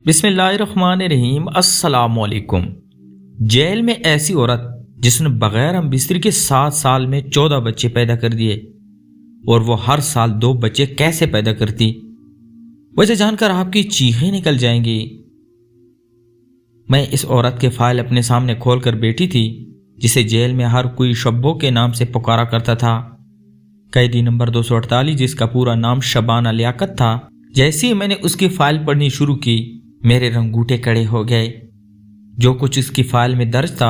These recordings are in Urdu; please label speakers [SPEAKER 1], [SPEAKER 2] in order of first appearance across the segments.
[SPEAKER 1] بسم اللہ الرحمن الرحیم۔ السلام علیکم۔ جیل میں ایسی عورت جس نے بغیر ہم بستر کے 7 سال میں 14 بچے پیدا کر دیے، اور وہ ہر سال 2 بچے کیسے پیدا کرتی، وجہ جان کر آپ کی چیخیں نکل جائیں گی۔ میں اس عورت کے فائل اپنے سامنے کھول کر بیٹھی تھی جسے جیل میں ہر کوئی شبو کے نام سے پکارا کرتا تھا۔ قیدی نمبر 248 جس کا پورا نام شبانہ لیاقت تھا۔ جیسے ہی میں نے اس کی فائل پڑھنی شروع کی میرے رنگوٹے کڑے ہو گئے۔ جو کچھ اس کی فائل میں درج تھا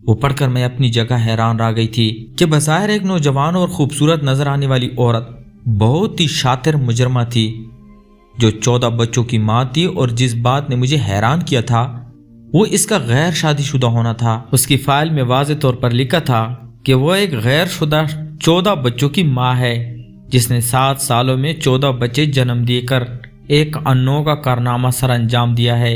[SPEAKER 1] وہ پڑھ کر میں اپنی جگہ حیران رہ گئی تھی کہ بظاہر ایک نوجوان اور خوبصورت نظر آنے والی عورت بہت ہی شاطر مجرمہ تھی جو 14 بچوں کی ماں تھی، اور جس بات نے مجھے حیران کیا تھا وہ اس کا غیر شادی شدہ ہونا تھا۔ اس کی فائل میں واضح طور پر لکھا تھا کہ وہ ایک غیر شدہ 14 بچوں کی ماں ہے جس نے 7 سالوں میں 14 بچے جنم دے کر ایک انوکھا کارنامہ سر انجام دیا ہے۔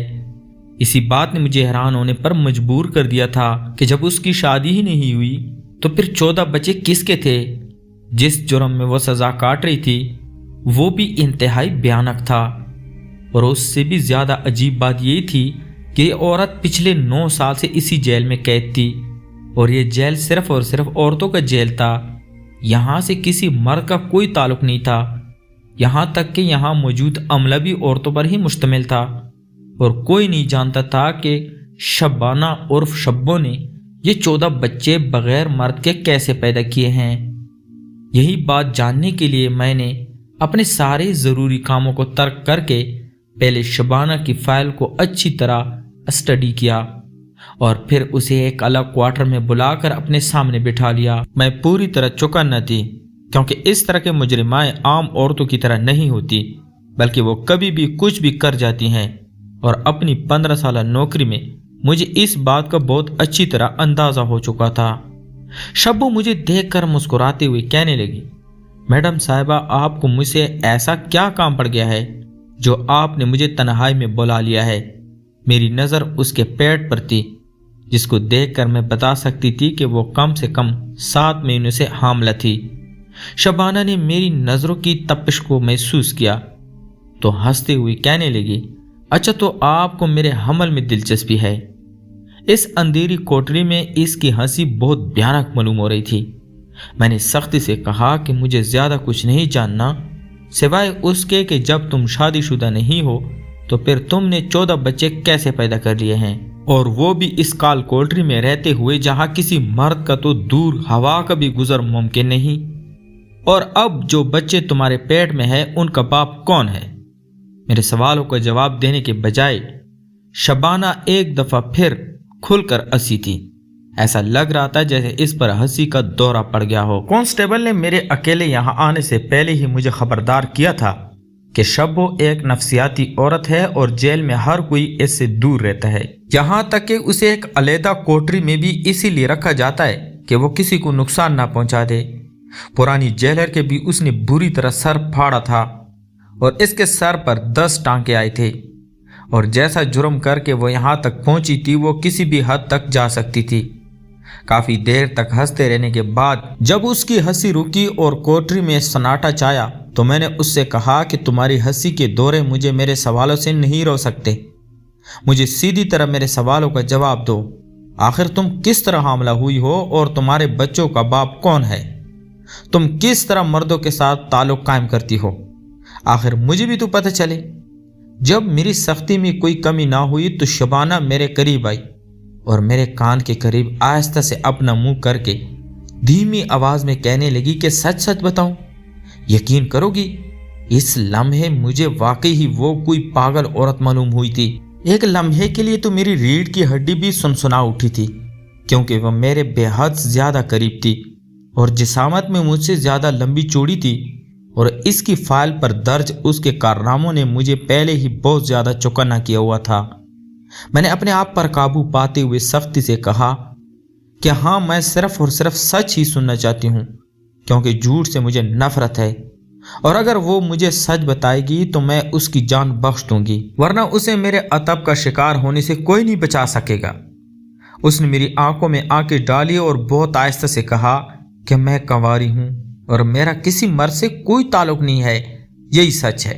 [SPEAKER 1] اسی بات نے مجھے حیران ہونے پر مجبور کر دیا تھا کہ جب اس کی شادی ہی نہیں ہوئی تو پھر 14 بچے کس کے تھے؟ جس جرم میں وہ سزا کاٹ رہی تھی وہ بھی انتہائی بھیانک تھا، اور اس سے بھی زیادہ عجیب بات یہ تھی کہ یہ عورت پچھلے 9 سال سے اسی جیل میں قید تھی، اور یہ جیل صرف اور صرف عورتوں کا جیل تھا۔ یہاں سے کسی مرد کا کوئی تعلق نہیں تھا، یہاں تک کہ یہاں موجود عملہ بھی عورتوں پر ہی مشتمل تھا، اور کوئی نہیں جانتا تھا کہ شبانہ عرف شبو نے یہ 14 بچے بغیر مرد کے کیسے پیدا کیے ہیں۔ یہی بات جاننے کے لیے میں نے اپنے سارے ضروری کاموں کو ترک کر کے پہلے شبانہ کی فائل کو اچھی طرح اسٹڈی کیا، اور پھر اسے ایک الگ کوارٹر میں بلا کر اپنے سامنے بٹھا لیا۔ میں پوری طرح چوکن نہ تھی، کیونکہ اس طرح کے مجرمائیں عام عورتوں کی طرح نہیں ہوتی، بلکہ وہ کبھی بھی کچھ بھی کر جاتی ہیں، اور اپنی 15 سالہ نوکری میں مجھے اس بات کا بہت اچھی طرح اندازہ ہو چکا تھا۔ شبو مجھے دیکھ کر مسکراتے ہوئے کہنے لگی، میڈم صاحبہ، آپ کو مجھ سے ایسا کیا کام پڑ گیا ہے جو آپ نے مجھے تنہائی میں بلا لیا ہے؟ میری نظر اس کے پیٹ پر تھی، جس کو دیکھ کر میں بتا سکتی تھی کہ وہ کم سے کم 7 مہینوں سے حاملہ تھی۔ شبانہ نے میری نظروں کی تپش کو محسوس کیا تو ہنستے ہوئے کہنے لگی، اچھا تو آپ کو میرے حمل میں دلچسپی ہے؟ اس اندھیری کوٹری میں اس کی ہنسی بہت بھیانک معلوم ہو رہی تھی۔ میں نے سختی سے کہا کہ مجھے زیادہ کچھ نہیں جاننا سوائے اس کے کہ جب تم شادی شدہ نہیں ہو تو پھر تم نے 14 بچے کیسے پیدا کر لیے ہیں، اور وہ بھی اس کال کوٹری میں رہتے ہوئے جہاں کسی مرد کا تو دور ہوا کا بھی گزر ممکن نہیں۔ اور اب جو بچے تمہارے پیٹ میں ہیں ان کا باپ کون ہے؟ میرے سوالوں کا جواب دینے کے بجائے شبانہ ایک دفعہ پھر کھل کر ہنسی تھی۔ ایسا لگ رہا تھا جیسے اس پر ہنسی کا دورہ پڑ گیا ہو۔ کانسٹیبل نے میرے اکیلے یہاں آنے سے پہلے ہی مجھے خبردار کیا تھا کہ شبو ایک نفسیاتی عورت ہے، اور جیل میں ہر کوئی اس سے دور رہتا ہے، یہاں تک کہ اسے ایک علیحدہ کوٹری میں بھی اسی لیے رکھا جاتا ہے کہ وہ کسی کو نقصان نہ پہنچا دے۔ پرانی جیلر کے بھی اس نے بری طرح سر پھاڑا تھا، اور اس کے سر پر 10 ٹانکے آئے تھے، اور جیسا جرم کر کے وہ یہاں تک پہنچی تھی وہ کسی بھی حد تک جا سکتی تھی۔ کافی دیر تک ہنستے رہنے کے بعد جب اس کی ہنسی رکی اور کوٹری میں سناٹا چھایا تو میں نے اس سے کہا کہ تمہاری ہنسی کے دورے مجھے میرے سوالوں سے نہیں رو سکتے، مجھے سیدھی طرح میرے سوالوں کا جواب دو۔ آخر تم کس طرح حاملہ ہوئی ہو، اور تمہارے بچوں کا باپ کون ہے؟ تم کس طرح مردوں کے ساتھ تعلق قائم کرتی ہو؟ آخر مجھے بھی تو پتہ چلے۔ جب میری سختی میں کوئی کمی نہ ہوئی تو شبانہ میرے قریب آئی اور میرے کان کے قریب آہستہ سے اپنا منہ کر کے دھیمی آواز میں کہنے لگی کہ سچ سچ بتاؤں، یقین کرو گی اس لمحے مجھے واقعی ہی وہ کوئی پاگل عورت معلوم ہوئی تھی۔ ایک لمحے کے لیے تو میری ریڑھ کی ہڈی بھی سنسنا اٹھی تھی، کیونکہ وہ میرے بے حد زیادہ قریب تھی اور جسامت میں مجھ سے زیادہ لمبی چوڑی تھی، اور اس کی فائل پر درج اس کے کارناموں نے مجھے پہلے ہی بہت زیادہ چوکنا کیا ہوا تھا۔ میں نے اپنے آپ پر قابو پاتے ہوئے سختی سے کہا کہ ہاں، میں صرف اور صرف سچ ہی سننا چاہتی ہوں، کیونکہ جھوٹ سے مجھے نفرت ہے، اور اگر وہ مجھے سچ بتائے گی تو میں اس کی جان بخش دوں گی، ورنہ اسے میرے عطب کا شکار ہونے سے کوئی نہیں بچا سکے گا۔ اس نے میری آنکھوں میں آنکھیں ڈالی اور بہت آہستہ سے کہا کہ میں کنواری ہوں اور میرا کسی مرد سے کوئی تعلق نہیں ہے، یہی سچ ہے۔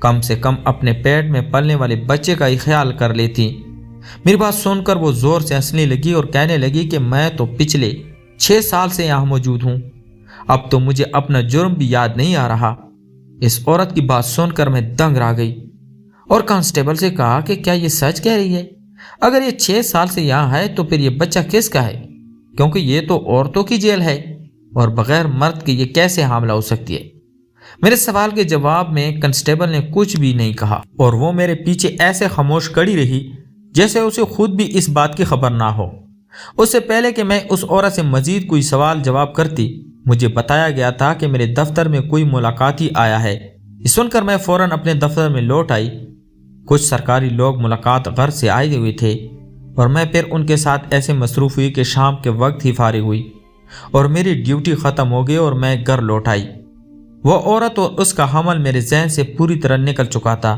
[SPEAKER 1] کم سے کم اپنے پیٹ میں پلنے والے بچے کا ہی خیال کر لیتی۔ میری بات سن کر وہ زور سے ہنسنے لگی اور کہنے لگی کہ میں تو پچھلے 6 سال سے یہاں موجود ہوں، اب تو مجھے اپنا جرم بھی یاد نہیں آ رہا۔ اس عورت کی بات سن کر میں دنگ رہ گئی اور کانسٹیبل سے کہا کہ کیا یہ سچ کہہ رہی ہے؟ اگر یہ 6 سال سے یہاں ہے تو پھر یہ بچہ کس کا ہے؟ کیونکہ یہ تو عورتوں کی جیل ہے اور بغیر مرد کے یہ کیسے حاملہ ہو سکتی ہے؟ میرے سوال کے جواب میں کانسٹیبل نے کچھ بھی نہیں کہا اور وہ میرے پیچھے ایسے خاموش کھڑی رہی جیسے اسے خود بھی اس بات کی خبر نہ ہو۔ اس سے پہلے کہ میں اس عورت سے مزید کوئی سوال جواب کرتی، مجھے بتایا گیا تھا کہ میرے دفتر میں کوئی ملاقاتی آیا ہے۔ یہ سن کر میں فوراً اپنے دفتر میں لوٹ آئی۔ کچھ سرکاری لوگ ملاقات غرض سے آئے ہوئے تھے اور میں پھر ان کے ساتھ ایسے مصروف ہوئی کہ شام کے وقت ہی فارغ ہوئی اور میری ڈیوٹی ختم ہو گئی اور میں گھر لوٹ آئی۔ وہ عورت اور اس کا حمل میرے ذہن سے پوری طرح نکل چکا تھا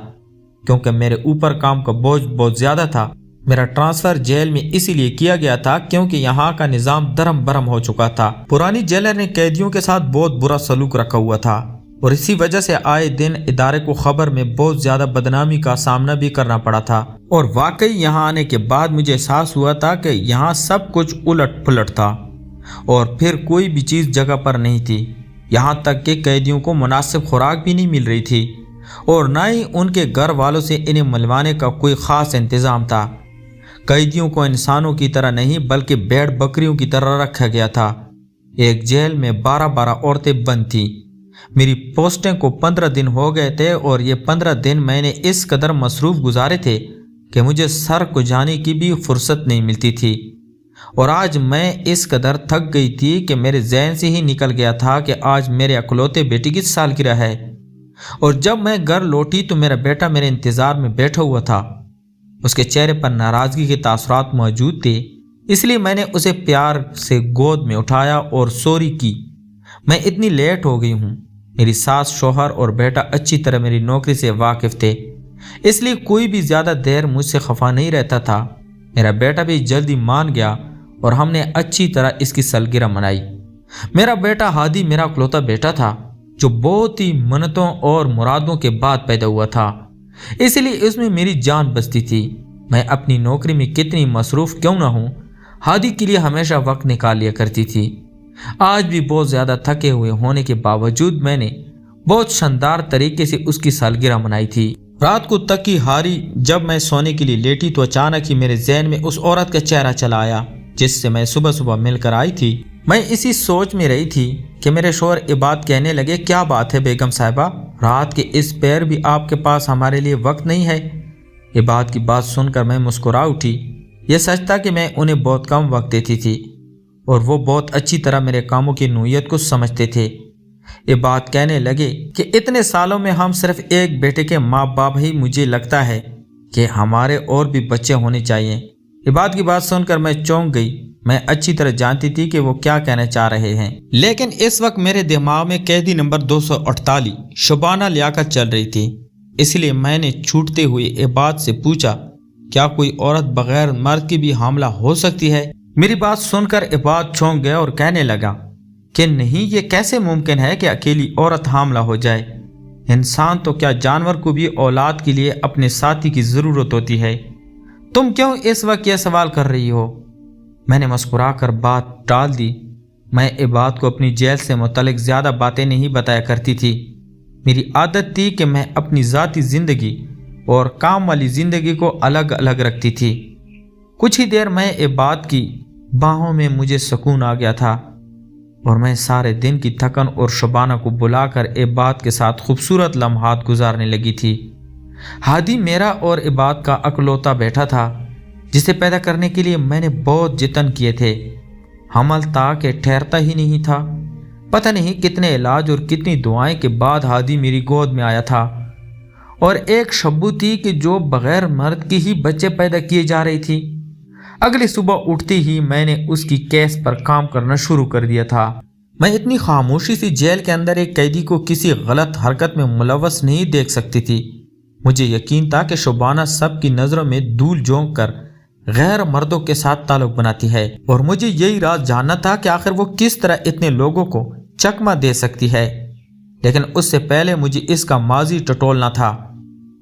[SPEAKER 1] کیونکہ میرے اوپر کام کا بوجھ بہت زیادہ تھا۔ میرا ٹرانسفر جیل میں اسی لیے کیا گیا تھا کیونکہ یہاں کا نظام درم برم ہو چکا تھا۔ پرانی جیلر نے قیدیوں کے ساتھ بہت برا سلوک رکھا ہوا تھا اور اسی وجہ سے آئے دن ادارے کو خبر میں بہت زیادہ بدنامی کا سامنا بھی کرنا پڑا تھا۔ اور واقعی یہاں آنے کے بعد مجھے احساس ہوا تھا کہ یہاں سب کچھ الٹ پلٹ تھا اور پھر کوئی بھی چیز جگہ پر نہیں تھی، یہاں تک کہ قیدیوں کو مناسب خوراک بھی نہیں مل رہی تھی اور نہ ہی ان کے گھر والوں سے انہیں ملوانے کا کوئی خاص انتظام تھا۔ قیدیوں کو انسانوں کی طرح نہیں بلکہ بھیڑ بکریوں کی طرح رکھا گیا تھا۔ ایک جیل میں 12 عورتیں بند تھیں۔ میری پوسٹنگ کو 15 دن ہو گئے تھے اور یہ 15 دن میں نے اس قدر مصروف گزارے تھے کہ مجھے سر کو جانے کی بھی فرصت نہیں ملتی تھی، اور آج میں اس قدر تھک گئی تھی کہ میرے ذہن سے ہی نکل گیا تھا کہ آج میرے اکلوتے بیٹی کی سالگرہ ہے۔ اور جب میں گھر لوٹی تو میرا بیٹا میرے انتظار میں بیٹھا ہوا تھا۔ اس کے چہرے پر ناراضگی کے تاثرات موجود تھے، اس لیے میں نے اسے پیار سے گود میں اٹھایا اور سوری کی۔ میں اتنی لیٹ ہو گئی ہوں۔ میری ساس، شوہر اور بیٹا اچھی طرح میری نوکری سے واقف تھے، اس لیے کوئی بھی زیادہ دیر مجھ سے خفا نہیں رہتا تھا۔ میرا بیٹا بھی جلدی مان گیا اور ہم نے اچھی طرح اس کی سالگرہ منائی۔ میرا بیٹا ہادی میرا اکلوتا بیٹا تھا جو بہت ہی منتوں اور مرادوں کے بعد پیدا ہوا تھا، اس لیے اس میں میری جان بستی تھی۔ میں اپنی نوکری میں کتنی مصروف کیوں نہ ہوں، ہادی کے لیے ہمیشہ وقت نکال لیا کرتی تھی۔ آج بھی بہت زیادہ تھکے ہوئے ہونے کے باوجود میں نے بہت شاندار طریقے سے اس کی سالگرہ منائی تھی۔ رات کو تکی ہاری جب میں سونے کے لیے لیٹی تو اچانک ہی میرے ذہن میں اس عورت کا چہرہ چلا آیا جس سے میں صبح مل کر آئی تھی۔ میں اسی سوچ میں رہی تھی کہ میرے شوہر عباد کہنے لگے، کیا بات ہے بیگم صاحبہ، رات کے اس پیر بھی آپ کے پاس ہمارے لیے وقت نہیں ہے؟ عباد کی بات سن کر میں مسکرا اٹھی۔ یہ سچ تھا کہ میں انہیں بہت کم وقت دیتی تھی اور وہ بہت اچھی طرح میرے کاموں کی نوعیت کو سمجھتے تھے۔ عباد کہنے لگے کہ اتنے سالوں میں ہم صرف ایک بیٹے کے ماں باپ ہی، مجھے لگتا ہے کہ ہمارے اور بھی بچے ہونے چاہیے۔ عباد کی بات سن کر میں چونک گئی۔ میں اچھی طرح جانتی تھی کہ وہ کیا کہنا چاہ رہے ہیں، لیکن اس وقت میرے دماغ میں قیدی نمبر 248 شبانہ لیاقت چل رہی تھی، اس لیے میں نے چھوٹتے ہوئے عباد سے پوچھا، کیا کوئی عورت بغیر مرد کی بھی حاملہ ہو سکتی ہے؟ میری بات سن کر عباد چونک گیا اور کہنے لگا کہ نہیں، یہ کیسے ممکن ہے کہ اکیلی عورت حاملہ ہو جائے؟ انسان تو کیا جانور کو بھی اولاد کے لیے اپنے ساتھی کی ضرورت ہوتی ہے۔ تم کیوں اس وقت یہ سوال کر رہی ہو؟ میں نے مسکرا کر بات ٹال دی۔ میں عباد کو اپنی جیل سے متعلق زیادہ باتیں نہیں بتایا کرتی تھی۔ میری عادت تھی کہ میں اپنی ذاتی زندگی اور کام والی زندگی کو الگ الگ رکھتی تھی۔ کچھ ہی دیر میں عباد کی باہوں میں مجھے سکون آ گیا تھا اور میں سارے دن کی تھکن اور شبانہ کو بلا کر عباد کے ساتھ خوبصورت لمحات گزارنے لگی تھی۔ ہادی میرا اور عباد کا اکلوتا بیٹا تھا جسے پیدا کرنے کے لیے میں نے بہت جتن کیے تھے۔ حمل تھا کہ ٹھہرتا ہی نہیں تھا۔ پتہ نہیں کتنے علاج اور کتنی دعائیں کے بعد ہادی میری گود میں آیا تھا، اور ایک شبو تھی کہ جو بغیر مرد کی ہی بچے پیدا کیے جا رہی تھی۔ اگلی صبح اٹھتے ہی میں نے اس کی کیس پر کام کرنا شروع کر دیا تھا۔ میں اتنی خاموشی سے جیل کے اندر ایک قیدی کو کسی غلط حرکت میں ملوث نہیں دیکھ سکتی تھی۔ مجھے یقین تھا کہ شبانہ سب کی نظروں میں دھول جھونک کر غیر مردوں کے ساتھ تعلق بناتی ہے، اور مجھے یہی راز جاننا تھا کہ آخر وہ کس طرح اتنے لوگوں کو چکمہ دے سکتی ہے۔ لیکن اس سے پہلے مجھے اس کا ماضی ٹٹولنا تھا۔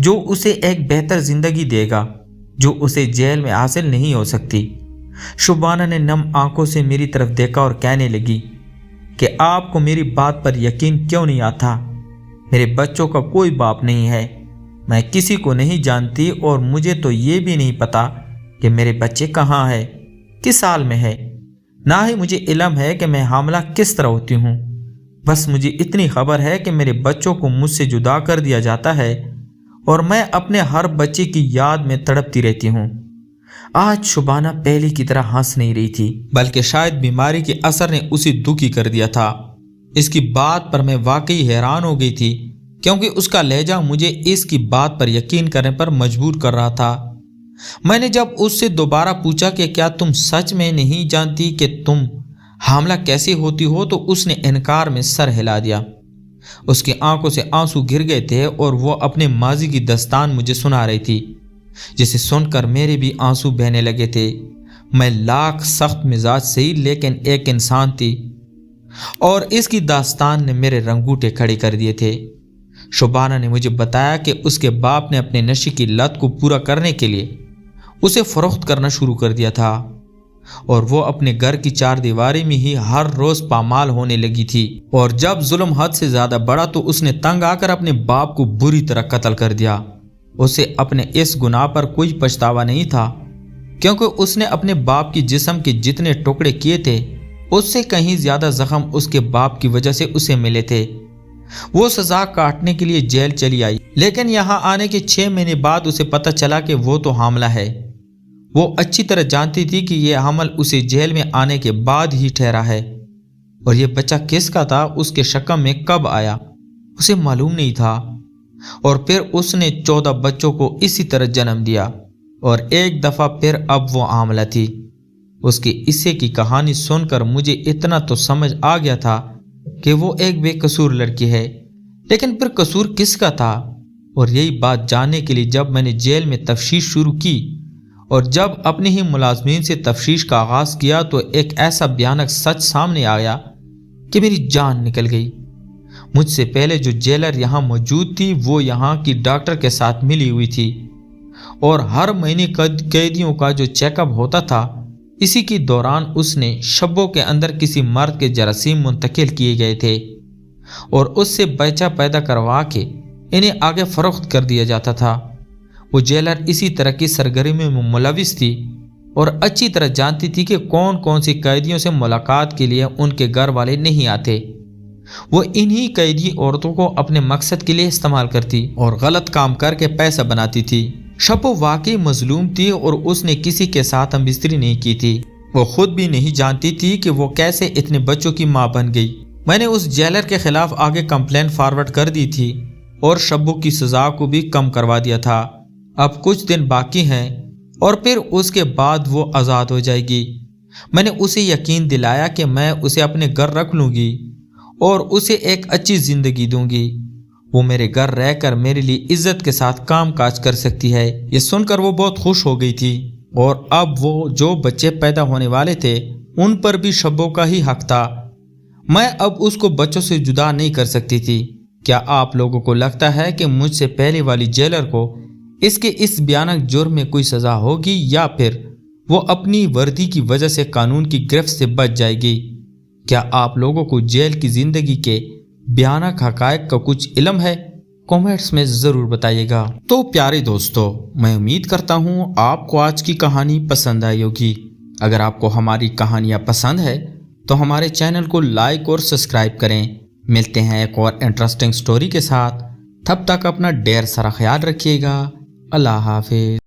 [SPEAKER 1] جو اسے ایک بہتر زندگی دے گا جو اسے جیل میں حاصل نہیں ہو سکتی۔ شبانہ نے نم آنکھوں سے میری طرف دیکھا اور کہنے لگی کہ آپ کو میری بات پر یقین کیوں نہیں آتا؟ میرے بچوں کا کوئی باپ نہیں ہے، میں کسی کو نہیں جانتی اور مجھے تو یہ بھی نہیں پتا کہ میرے بچے کہاں ہیں، کس حال میں ہے، نہ ہی مجھے علم ہے کہ میں حاملہ کس طرح ہوتی ہوں۔ بس مجھے اتنی خبر ہے کہ میرے بچوں کو مجھ سے جدا کر دیا جاتا ہے اور میں اپنے ہر بچے کی یاد میں تڑپتی رہتی ہوں۔ آج شبانہ پہلے کی طرح ہنس نہیں رہی تھی، بلکہ شاید بیماری کے اثر نے اسے دکھی کر دیا تھا۔ اس کی بات پر میں واقعی حیران ہو گئی تھی، کیونکہ اس کا لہجہ مجھے اس کی بات پر یقین کرنے پر مجبور کر رہا تھا۔ میں نے جب اس سے دوبارہ پوچھا کہ کیا تم سچ میں نہیں جانتی کہ تم حاملہ کیسے ہوتی ہو، تو اس نے انکار میں سر ہلا دیا۔ اس کی آنکھوں سے آنسو گر گئے تھے اور وہ اپنے ماضی کی داستان مجھے سنا رہی تھی، جسے سن کر میرے بھی آنسو بہنے لگے تھے۔ میں لاکھ سخت مزاج سے لیکن ایک انسان تھی اور اس کی داستان نے میرے رنگوٹے کھڑے کر دیے تھے۔ شبانہ نے مجھے بتایا کہ اس کے باپ نے اپنے نشے کی لت کو پورا کرنے کے لیے اسے فروخت کرنا شروع کر دیا تھا اور وہ اپنے گھر کی چار دیواری میں ہی ہر روز پامال ہونے لگی تھی، اور جب ظلم حد سے زیادہ بڑھا تو اس نے تنگ آ کر اپنے باپ کو بری طرح قتل کر دیا۔ اسے اپنے اس گناہ پر کوئی پچھتاوا نہیں تھا، کیونکہ اس نے اپنے باپ کی جسم کے جتنے ٹکڑے کیے تھے اس سے کہیں زیادہ زخم اس کے باپ کی وجہ سے اسے ملے تھے۔ وہ سزا کاٹنے کے لیے جیل چلی آئی، لیکن یہاں آنے کے 6 مہینے بعد اسے پتہ چلا کہ وہ تو حاملہ ہے۔ وہ اچھی طرح جانتی تھی کہ یہ حمل اسے جیل میں آنے کے بعد ہی ٹھہرا ہے، اور یہ بچہ کس کا تھا، اس کے شکم میں کب آیا، اسے معلوم نہیں تھا۔ اور پھر اس نے 14 بچوں کو اسی طرح جنم دیا، اور ایک دفعہ پھر اب وہ حاملہ تھی۔ اس کے حصے کی کہانی سن کر مجھے اتنا تو سمجھ آ گیا تھا کہ وہ ایک بے قصور لڑکی ہے، لیکن پھر قصور کس کا تھا؟ اور یہی بات جاننے کے لیے جب میں نے جیل میں تفتیش شروع کی اور جب اپنے ہی ملازمین سے تفتیش کا آغاز کیا تو ایک ایسا بھیانک سچ سامنے آیا کہ میری جان نکل گئی۔ مجھ سے پہلے جو جیلر یہاں موجود تھی وہ یہاں کی ڈاکٹر کے ساتھ ملی ہوئی تھی، اور ہر مہینے قیدیوں کا جو چیک اپ ہوتا تھا اسی کے دوران اس نے شبوں کے اندر کسی مرد کے جراثیم منتقل کیے گئے تھے اور اس سے بچہ پیدا کروا کے انہیں آگے فروخت کر دیا جاتا تھا۔ وہ جیلر اسی طرح کی سرگرمی میں ملوث تھی اور اچھی طرح جانتی تھی کہ کون کون سی قیدیوں سے ملاقات کے لیے ان کے گھر والے نہیں آتے۔ وہ انہی قیدی عورتوں کو اپنے مقصد کے لیے استعمال کرتی اور غلط کام کر کے پیسہ بناتی تھی۔ شبو واقعی مظلوم تھی اور اس نے کسی کے ساتھ ہم بستری نہیں کی تھی۔ وہ خود بھی نہیں جانتی تھی کہ وہ کیسے اتنے بچوں کی ماں بن گئی۔ میں نے اس جیلر کے خلاف آگے کمپلین فارورڈ کر دی تھی اور شبو کی سزا کو بھی کم کروا دیا تھا۔ اب کچھ دن باقی ہیں اور پھر اس کے بعد وہ آزاد ہو جائے گی۔ میں نے اسے یقین دلایا کہ میں اسے اپنے گھر رکھ لوں گی اور اسے ایک اچھی زندگی دوں گی۔ وہ میرے گھر رہ کر میرے لیے عزت کے ساتھ کام کاج کر سکتی ہے۔ یہ سن کر وہ بہت خوش ہو گئی تھی، اور اب وہ جو بچے پیدا ہونے والے تھے ان پر بھی شبو کا ہی حق تھا۔ میں اب اس کو بچوں سے جدا نہیں کر سکتی تھی۔ کیا آپ لوگوں کو لگتا ہے کہ مجھ سے پہلے والی جیلر کو اس کے اس بھیانک جرم میں کوئی سزا ہوگی، یا پھر وہ اپنی وردی کی وجہ سے قانون کی گرفت سے بچ جائے گی؟ کیا آپ لوگوں کو جیل کی زندگی کے بھیانک حقائق کا کچھ علم ہے؟ کامنٹس میں ضرور بتائیے گا۔ تو پیارے دوستو، میں امید کرتا ہوں آپ کو آج کی کہانی پسند آئی ہوگی۔ اگر آپ کو ہماری کہانیاں پسند ہے تو ہمارے چینل کو لائک اور سبسکرائب کریں۔ ملتے ہیں ایک اور انٹرسٹنگ سٹوری کے ساتھ، تب تک اپنا ڈھیر سارا خیال رکھیے گا۔ اللہ حافظ۔